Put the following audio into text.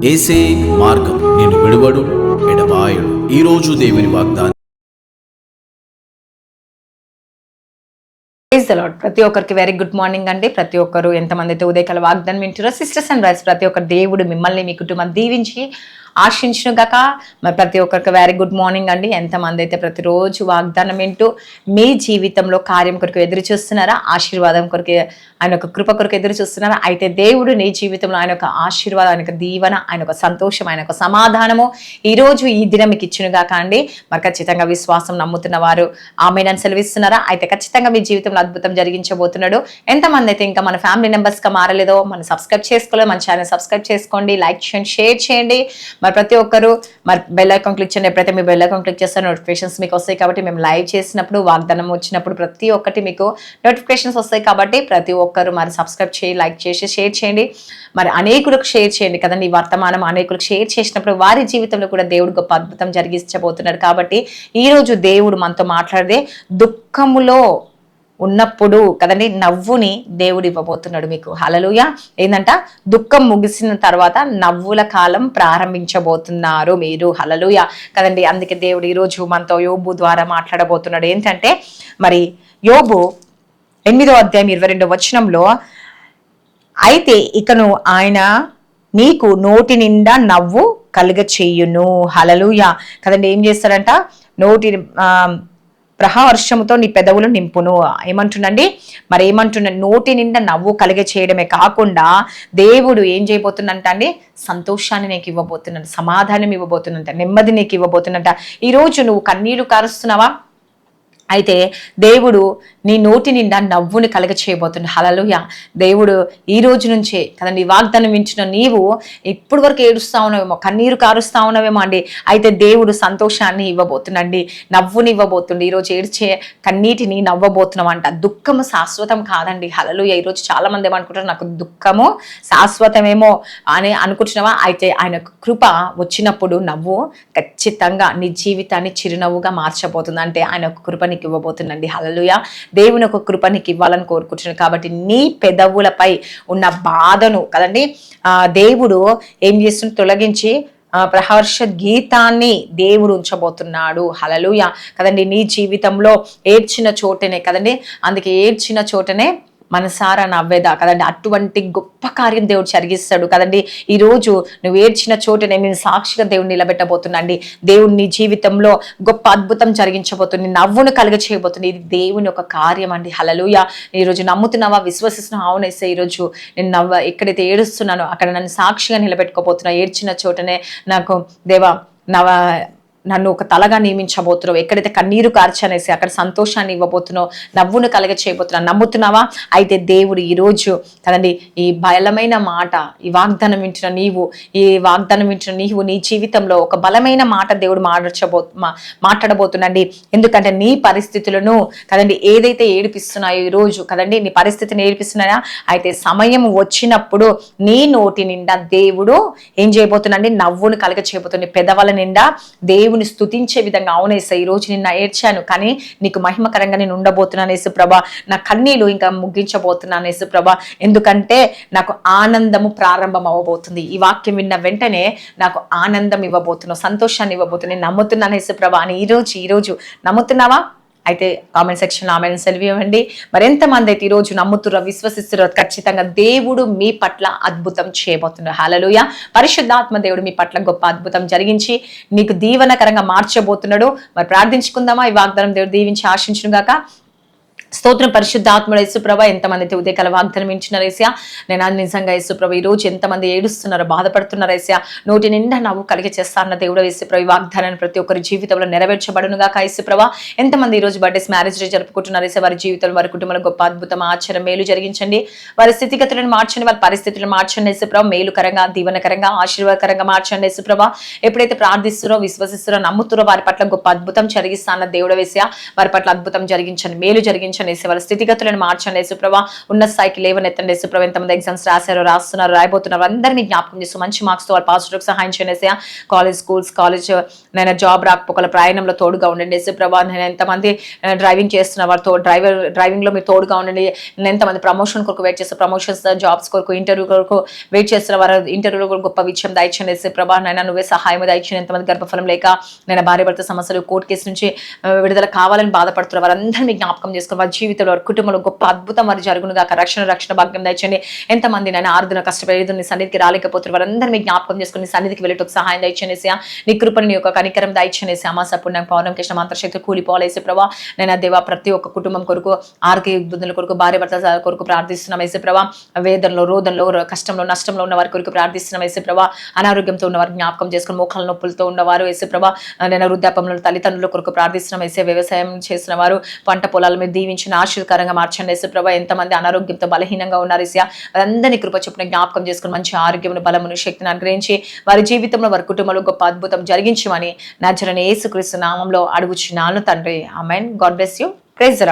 ఏసే మార్గం నేను విడువడు ఎడబాయడు. ఈరోజు దేవుని వాగ్దానం. ప్రతి ఒక్కరికి వెరీ గుడ్ మార్నింగ్ అండి. ప్రతి ఒక్కరు ఎంతమంది అయితే ఉదయకాల వాగ్దానం వింటారో సిస్టర్స్ అండ్ బ్రదర్స్, ప్రతి ఒక్క దేవుడు మిమ్మల్ని మీ కుటుంబం దీవించి ఆశించును గాక. మరి ప్రతి ఒక్కరికి వెరీ గుడ్ మార్నింగ్ అండి. ఎంతమంది అయితే ప్రతిరోజు వాగ్దానం వింటూ మీ జీవితంలో కార్యం కొరకు ఎదురు చూస్తున్నారా, ఆశీర్వాదం కొరకు, ఆయన ఒక కృప కొరకు ఎదురు చూస్తున్నారా? అయితే దేవుడు నీ జీవితంలో ఆయన ఒక ఆశీర్వాదం, ఆయన ఒక దీవెన, ఆయన ఒక సంతోషం, ఆయన ఒక సమాధానము ఈరోజు ఈ దినం మీకు ఇచ్చును గాక అండి. మరి ఖచ్చితంగా విశ్వాసం నమ్ముతున్న వారు ఆమేనని సెలవిస్తున్నారా? అయితే ఖచ్చితంగా మీ జీవితంలో అద్భుతం జరిగించబోతున్నాడు. ఎంతమంది అయితే ఇంకా మన ఫ్యామిలీ మెంబర్స్గా మారలేదో, మనం సబ్స్క్రైబ్ చేసుకోలేదు, మన ఛానల్ సబ్స్క్రైబ్ చేసుకోండి, లైక్ చేయండి, షేర్ చేయండి. మరి ప్రతి ఒక్కరు మరి బెల్ ఐకాన్ క్లిక్ చేయండి. ఎప్పుడైతే మీ బెల్ ఐకాన్ క్లిక్ చేస్తారో నోటిఫికేషన్స్ మీకు వస్తాయి. కాబట్టి మేము లైవ్ చేసినప్పుడు, వాగ్దానం వచ్చినప్పుడు ప్రతి ఒక్కటి మీకు నోటిఫికేషన్స్ వస్తాయి. కాబట్టి ప్రతి ఒక్కరు మరి సబ్స్క్రైబ్ చేయి, లైక్ చేసి షేర్ చేయండి. మరి అనేకులకు షేర్ చేయండి కదండి. ఈ వర్తమానం అనేకులకు షేర్ చేసినప్పుడు వారి జీవితంలో కూడా దేవుడు గొప్ప అద్భుతం జరిగించబోతున్నాడు. కాబట్టి ఈరోజు దేవుడు మనతో మాట్లాడితే దుఃఖములో ఉన్నప్పుడు కదండి నవ్వుని దేవుడు ఇవ్వబోతున్నాడు మీకు. హల్లెలూయా. ఏంటంట, దుఃఖం ముగిసిన తర్వాత నవ్వుల కాలం ప్రారంభించబోతున్నారు మీరు. హల్లెలూయా కదండి. అందుకే దేవుడు ఈరోజు మనతో యోబు ద్వారా మాట్లాడబోతున్నాడు. ఏంటంటే మరి యోబు 8వ అధ్యాయం 22వ వచనంలో, అయితే ఇకను ఆయన నీకు నోటి నిండా నవ్వు కలుగ చెయ్యును. హల్లెలూయా కదండి. ఏం చేస్తాడంట, నోటి ప్రహర్షముతో నీ పెదవులు నింపును. ఏమంటుండండి, మరి ఏమంటున్నా, నోటి నిండా నవ్వు కలిగ చేయడమే కాకుండా దేవుడు ఏం చేయబోతుందంట అండి, సంతోషాన్ని నీకు ఇవ్వబోతున్నట్టు, సమాధానం ఇవ్వబోతున్నంట, నెమ్మది నీకు ఇవ్వబోతున్నట్ట. ఈరోజు నువ్వు కన్నీరు కారుస్తున్నావా? అయితే దేవుడు నీ నోటి నిండా నవ్వుని కలగ చేయబోతున్నాడు. హల్లెలూయా. దేవుడు ఈ రోజు నుంచే కదండి వాగ్దానం వింటున్న నీవు ఇప్పుడు వరకు ఏడుస్తా ఉన్నావేమో, కన్నీరు కారుస్తా ఉన్నావేమో అండి. అయితే దేవుడు సంతోషాన్ని ఇవ్వబోతుండండి, నవ్వుని ఇవ్వబోతుండే. ఈరోజు ఏడ్చే కన్నీటిని నవ్వబోతున్నాం అంట. దుఃఖము శాశ్వతం కాదండి. హల్లెలూయా. ఈరోజు చాలా మంది ఏమనుకుంటారు, నాకు దుఃఖము శాశ్వతమేమో అని అనుకుంటున్నావా? అయితే ఆయన కృప వచ్చినప్పుడు నవ్వు ఖచ్చితంగా నీ జీవితాన్ని చిరునవ్వుగా మార్చబోతుంది. అంటే ఆయన కృపని ఇవ్వబోతుందండి. హల్లెలూయా. దేవుని ఒక కృప నీకు ఇవ్వాలని కోరుకుంటున్నాను. కాబట్టి నీ పెదవులపై ఉన్న బాధను కదండి దేవుడు ఏం చేస్తుంది, తొలగించి ప్రహర్ష గీతాన్ని దేవుడు ఉంచబోతున్నాడు. హల్లెలూయా కదండి. నీ జీవితంలో ఏడ్చిన చోటనే కదండి, అందుకే ఏడ్చిన చోటనే మనసారా నవ్వేదా కదండి. అటువంటి గొప్ప కార్యం దేవుడు జరిగిస్తాడు కదండి. ఈరోజు నువ్వు ఏడ్చిన చోటనే నేను సాక్షిగా దేవుడు నిలబెట్టబోతున్నాండి. దేవుడు నీ జీవితంలో గొప్ప అద్భుతం జరిగించబోతుంది, నవ్వును కలుగ చేయబోతుంది. ఇది దేవుని ఒక కార్యం అండి. హల్లెలూయా. ఈరోజు నమ్ముతున్నావా, విశ్వసిస్తున్నావా? అవునేస్తే ఈరోజు నేను ఎక్కడైతే ఏడుస్తున్నానో అక్కడ నన్ను సాక్షిగా నిలబెట్టుకోబోతున్నా. ఏడ్చిన చోటనే నాకు దేవా నన్ను ఒక తలగా నియమించబోతున్నావు. ఎక్కడైతే కన్నీరు కార్చనేసి అక్కడ సంతోషాన్ని ఇవ్వబోతున్నావు, నవ్వును కలగ చేయబోతున్నావు. నమ్ముతున్నావా? అయితే దేవుడు ఈరోజు కదండి ఈ బలమైన మాట, ఈ వాగ్దానం వింటున్న నీవు నీ జీవితంలో ఒక బలమైన మాట దేవుడు మాట్లాడబోతుండండి. ఎందుకంటే నీ పరిస్థితులను కదండి ఏదైతే ఏడిపిస్తున్నాయో ఈరోజు కదండి నీ పరిస్థితిని ఏడిపిస్తున్నాయా, అయితే సమయం వచ్చినప్పుడు నీ నోటి నిండా దేవుడు ఏం చేయబోతుందండి, నవ్వును కలగ చేయబోతుంది. పెదవుల నిండా దేవుని స్తుతించే విధంగా. అవునేసా, ఈ రోజు నిన్న ఏడ్చాను కానీ నీకు మహిమకరంగా నేను ఉండబోతున్నాను యేసుప్రభా, నా కన్నీళ్లు ఇంకా ముగించబోతున్నాను యేసుప్రభా, ఎందుకంటే నాకు ఆనందము ప్రారంభం అవ్వబోతుంది. ఈ వాక్యం విన్న వెంటనే నాకు ఆనందం ఇవ్వబోతున్నావు, సంతోషాన్ని ఇవ్వబోతున్నాను, నేను నమ్ముతున్నాను యేసుప్రభా అని ఈరోజు నమ్ముతున్నావా? అయితే కామెంట్ సెక్షన్లో ఆమెను సెలవివ్వండి. మరి ఎంతమంది అయితే ఈరోజు నమ్ముతుర్రో, విశ్వసిస్తుర్రో, ఖచ్చితంగా దేవుడు మీ పట్ల అద్భుతం చేయబోతున్నారు. హల్లెలూయా. పరిశుద్ధాత్మ దేవుడు మీ పట్ల గొప్ప అద్భుతం జరిగించి నీకు దీవెనకరంగా మార్చబోతున్నాడు. మరి ప్రార్థించుకుందామా? ఈ వాగ్దానం దేవుడు దీవించి ఆశించును గాక. స్తోత్రం. పరిశుద్ధాత్ముడు యేసుప్రభ, ఎంతమంది అయితే ఉదయకాల వాగ్దానం ఇచ్చినారు ఏసయ్యా, నేను నిజంగా యేసుప్రభ ఈరోజు ఎంతమంది ఏడుస్తున్నారో, బాధపడుతున్నారు ఏసయ్యా, నోటి నిండా నవ్వు కలిగి చేస్తారన్న దేవుడు యేసుప్రభ, ఈ వాగ్దానాన్ని ప్రతి ఒక్కరి జీవితంలో నెరవేర్చబడును గాక. యేసుప్రభ, ఎంతమంది ఈరోజు బర్త్డేస్, మ్యారేజ్ డే జరుపుకుంటున్నారు ఏసయ్యా, వారి జీవితంలో, వారి కుటుంబంలో గొప్ప అద్భుతం, ఆశ్చర్యం, మేలు జరిగించండి. వారి స్థితిగతులను మార్చండి, వారి పరిస్థితులను మార్చండి యేసుప్రభ. మేలుకరంగా, దీవెనకరంగా, ఆశీర్వాదకరంగా మార్చండి యేసుప్రభ. ఎప్పుడైతే ప్రార్థిస్తురో, విశ్వసిస్తురో, నమ్ముతురో వారి పట్ల గొప్ప అద్భుతం జరిగిస్తారన్న దేవుడు ఏసయ్యా, వారి పట్ల అద్భుతం జరిగించండి, మేలు జరిగించండి నడిపించండి యేసు, వాళ్ళ స్థితిగతులను మార్చండి యేసు ప్రభా, ఉన్న స్థాయికి లేవనెత్తండి యేసు ప్రభా. ఎంతమంది ఎగ్జామ్స్ రాశారో, రాస్తున్నారు, రాయబోతున్నారు, అందరినీ జ్ఞాపకం చేస్తూ మంచి మార్క్స్తో వాళ్ళ పాస్టర్కి సహాయం చేయండి యేసయ్యా. కాలేజ్ నేను జాబ్ రాకపోకల ప్రయాణంలో తోడుగా ఉండండి యేసు ప్రభా. నేను ఎంతమంది డ్రైవింగ్ చేస్తున్న వారితో డ్రైవింగ్ లో మీరు తోడుగా ఉండండి. ఎంతమంది ప్రమోషన్ కొరకు వెయిట్ చేస్తారు, ప్రమోషన్స్ జాబ్స్ కొరకు ఇంటర్వ్యూ కొరకు వెయిట్ చేస్తున్న వారు ఇంటర్వ్యూలో కూడా గొప్ప విజయం దయచేయండి యేసు ప్రభా. నైనా నువ్వే సహాయం దయచేయండి. ఎంతమంది గర్భఫలం లేక నేను భార్య భర్త సమస్యలు, కోర్టు కేసు నుంచి విడుదల కావాలని బాధపడుతున్నారు వారందరినీ జ్ఞాపకం చేసుకుని వారి జీవితంలో, వారి కుటుంబంలో గొప్ప అద్భుతం వారి జరుగునుగా, రక్షణ భాగ్యం దయచేయండి. ఎంతమంది నేను ఆరుదిన కష్టపడేది నీ సన్నిధికి రాలేకపోతున్నారు వారందరినీ జ్ఞాపకం చేసుకుని నీ సన్నిధికి వెళ్ళేటకు సహాయం దయచేయండి. నీ కృపని, నీ యొక్క కనికరం దయచేయండి. అమాస పుణ్యం పౌర్ణం కృష్ణ మంత్రశక్తి కూలిపోవాలేసి ప్రభా. నేను దేవా ప్రతి ఒక్క కుటుంబం కొరకు, ఆరోగ్య ఇబ్బందుల కొరకు, భార్య భర్త కొరకు ప్రార్థిస్తున్నాం యేసు ప్రభా. వేదనలో, రోదంలో, కష్టంలో, నష్టంలో ఉన్న వారి కొరకు ప్రార్థిస్తున్నాం యేసు ప్రభా. అనారోగ్యంతో ఉన్నవారు జ్ఞాపకం చేసుకుని, మోకాల నొప్పులతో ఉన్నవారు యేసు ప్రభా. నేను వృద్ధాపంలో తల్లిదండ్రుల కొరకు ప్రార్థిస్తున్నాం యేసు. వ్యవసాయం చేసిన వారు పంట పొలాల మీద దీవించిన ఆశీర్కరంగా మార్చండి యేసు ప్రభా. ఎంతమంది అనారోగ్యంతో బలహీనంగా ఉన్నారు యేసయ్యా, వారందరినీ కృప చొప్పున జ్ఞాపకం చేసుకుని మంచి ఆరోగ్యమును, బలమును, శక్తిని అనుగ్రహించి వారి జీవితంలో, వారి కుటుంబంలో గొప్ప అద్భుతం జరిగించమని నజరేయుడైన యేసుక్రీస్తు నామంలో అడుగుచున్నాను తండ్రి. ఆమేన్. God bless you. Praise the lord.